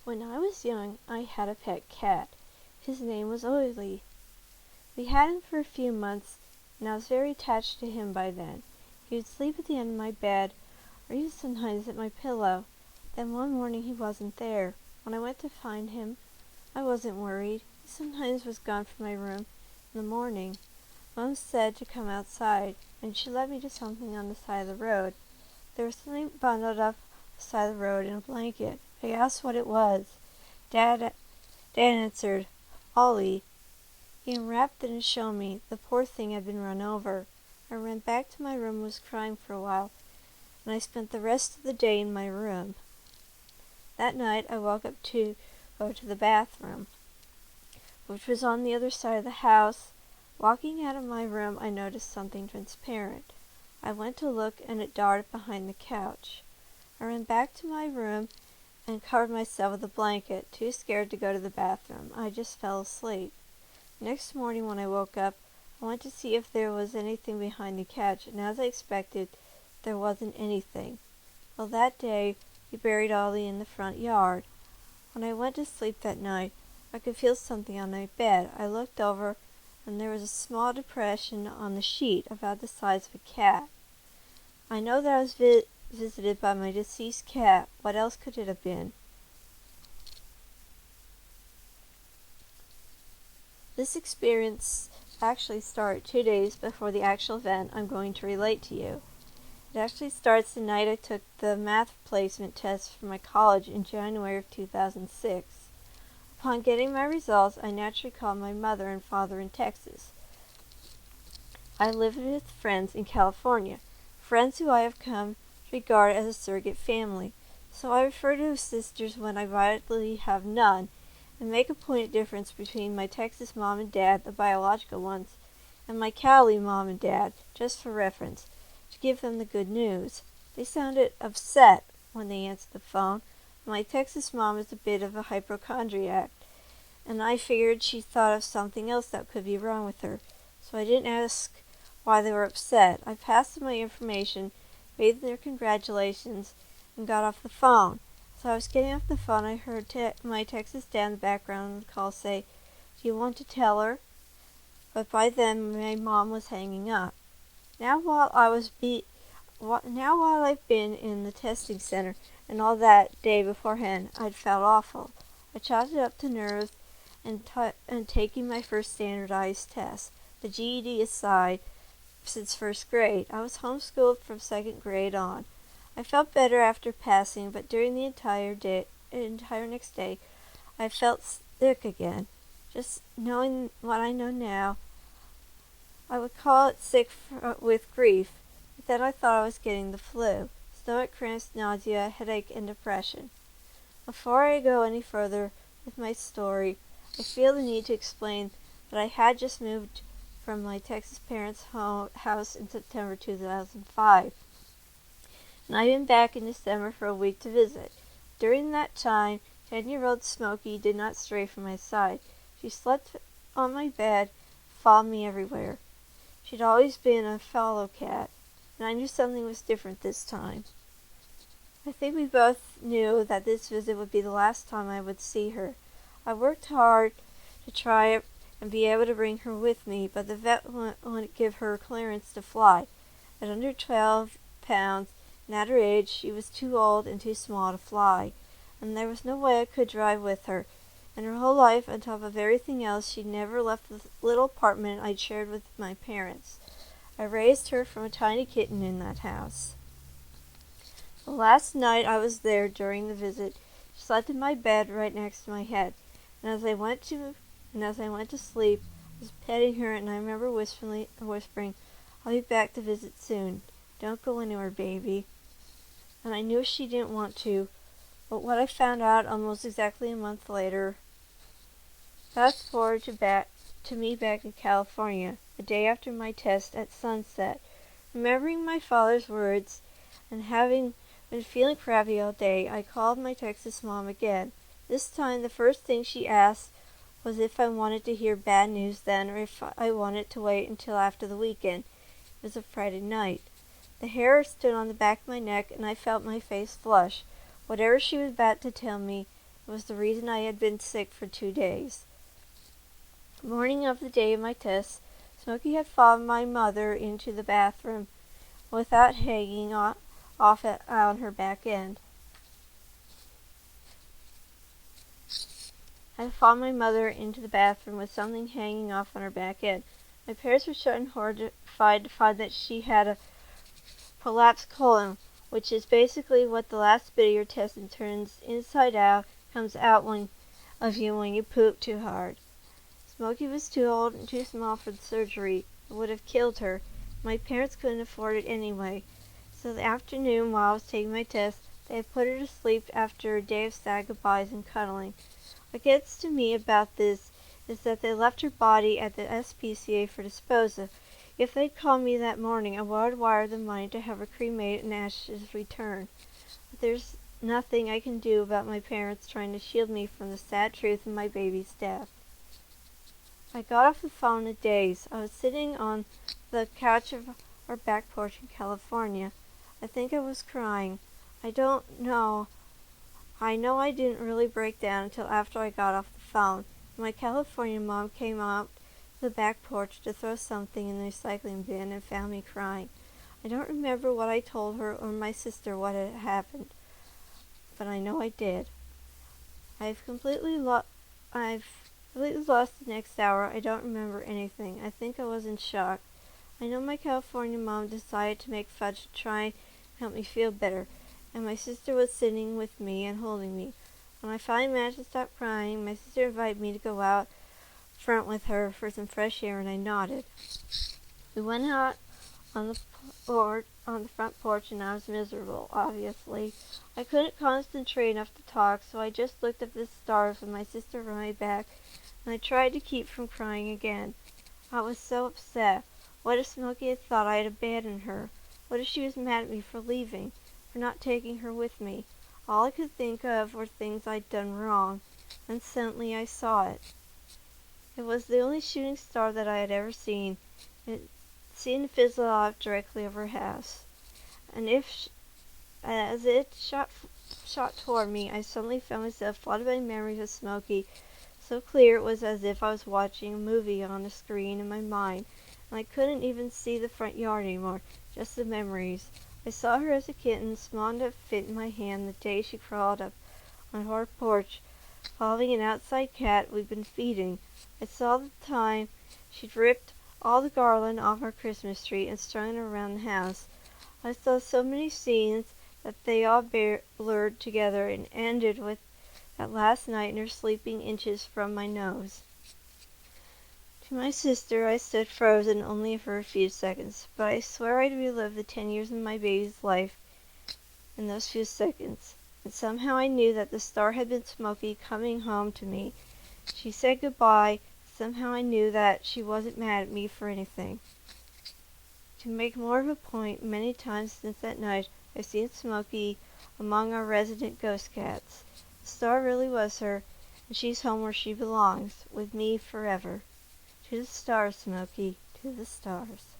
When I was young, I had a pet cat. His name was Oily. We had him for a few months, and I was very attached to him by then. He would sleep at the end of my bed, or even sometimes at my pillow. Then one morning he wasn't there. When I went to find him, I wasn't worried. He sometimes was gone from my room in the morning. Mom said to come outside, and she led me to something on the side of the road. There was something bundled up on the side of the road in a blanket. I asked what it was. Dad answered, Ollie. He unwrapped it and showed me. The poor thing had been run over. I ran back to my room and was crying for a while, and I spent the rest of the day in my room. That night I woke up to go to the bathroom, which was on the other side of the house. Walking out of my room, I noticed something transparent. I went to look, and it darted behind the couch. I ran back to my room and covered myself with a blanket, too scared to go to the bathroom. I just fell asleep. Next morning when I woke up, I went to see if there was anything behind the couch, and as I expected, there wasn't anything. Well, that day, we buried Ollie in the front yard. When I went to sleep that night, I could feel something on my bed. I looked over, and there was a small depression on the sheet about the size of a cat. I know that I was visited by my deceased cat. What else could it have been? This experience actually started 2 days before the actual event I'm going to relate to you. It actually starts the night I took the math placement test for my college in January of 2006. Upon getting my results, I naturally called my mother and father in Texas. I live with friends in California, friends who I have come to regard as a surrogate family, so I refer to as sisters when I rightly have none, and make a pointed difference between my Texas mom and dad, the biological ones, and my Cali mom and dad, just for reference, to give them the good news. They sounded upset when they answered the phone. My Texas mom is a bit of a hypochondriac, and I figured she thought of something else that could be wrong with her, so I didn't ask why they were upset. I passed them my information, made their congratulations, and got off the phone. So I was getting off the phone, I heard my Texas dad in the background of the call say, "Do you want to tell her?" But by then my mom was hanging up. Now while I've been in the testing center and all that day beforehand, I'd felt awful. I chalked it up to nerves and taking my first standardized test, the GED aside, since first grade. I was homeschooled from second grade on. I felt better after passing, but during the entire next day, I felt sick again. Just knowing what I know now, I would call it sick with grief, but then I thought I was getting the flu. Stomach cramps, nausea, headache, and depression. Before I go any further with my story, I feel the need to explain that I had just moved from my Texas parents' house in September 2005. And I've been back in December for a week to visit. During that time, 10-year-old Smokey did not stray from my side. She slept on my bed, followed me everywhere. She'd always been a follow cat, and I knew something was different this time. I think we both knew that this visit would be the last time I would see her. I worked hard to try and be able to bring her with me, but the vet wouldn't give her clearance to fly. At under 12 pounds, and at her age, she was too old and too small to fly, and there was no way I could drive with her. And her whole life, on top of everything else, she'd never left the little apartment I'd shared with my parents. I raised her from a tiny kitten in that house. The last night I was there during the visit, she slept in my bed right next to my head, and as I went to sleep, I was petting her, and I remember whispering, "I'll be back to visit soon. Don't go anywhere, baby." And I knew she didn't want to, but what I found out almost exactly a month later. Fast forward to me back in California, the day after my test at sunset, remembering my father's words, and having been feeling crappy all day, I called my Texas mom again. This time the first thing she asked was if I wanted to hear bad news then, or if I wanted to wait until after the weekend. It was a Friday night. The hair stood on the back of my neck, and I felt my face flush. Whatever she was about to tell me It was the reason I had been sick for 2 days. The morning of the day of my test, Smokey had followed my mother into the bathroom without hanging off on her back end. I had followed my mother into the bathroom with something hanging off on her back end. My parents were shocked and horrified to find that she had a prolapsed colon, which is basically what the last bit of your intestine turns inside out, comes out when you poop too hard. Smokey was too old and too small for the surgery. It would have killed her. My parents couldn't afford it anyway. So the afternoon while I was taking my test, they had put her to sleep after a day of sad goodbyes and cuddling. What gets to me about this is that they left her body at the SPCA for disposal. If they'd called me that morning, I would wire the money to have her cremated and ashes returned. But there's nothing I can do about my parents trying to shield me from the sad truth of my baby's death. I got off the phone in a daze. I was sitting on the couch of our back porch in California. I think I was crying. I don't know. I know I didn't really break down until after I got off the phone. My California mom came out to the back porch to throw something in the recycling bin and found me crying. I don't remember what I told her or my sister what had happened, but I know I did. I've completely lost the next hour. I don't remember anything. I think I was in shock. I know my California mom decided to make fudge to try and help me feel better, and my sister was sitting with me and holding me. When I finally managed to stop crying, my sister invited me to go out front with her for some fresh air, and I nodded. We went out on the front porch, and I was miserable, obviously. I couldn't concentrate enough to talk, so I just looked up at the stars with my sister on my back, and I tried to keep from crying again. I was so upset. What if Smokey had thought I had abandoned her? What if she was mad at me for leaving, for not taking her with me? All I could think of were things I'd done wrong, and suddenly I saw it. It was the only shooting star that I had ever seen. It seemed to fizzle off directly over her house. And as it shot toward me, I suddenly found myself flooded by memories of Smokey. So clear it was as if I was watching a movie on a screen in my mind, and I couldn't even see the front yard anymore, just the memories. I saw her as a kitten, small enough to fit in my hand, the day she crawled up on our porch, following an outside cat we'd been feeding. I saw the time she'd ripped all the garland off our Christmas tree and strung it around the house. I saw so many scenes that they all blurred together and ended with that last night and her sleeping inches from my nose. To my sister, I stood frozen only for a few seconds, but I swear I'd relive the 10 years of my baby's life in those few seconds. And somehow I knew that the star had been Smokey coming home to me. She said goodbye. Somehow I knew that she wasn't mad at me for anything. To make more of a point, many times since that night, I've seen Smokey among our resident ghost cats. The star really was her, and she's home where she belongs, with me forever. To the stars, Smokey, to the stars.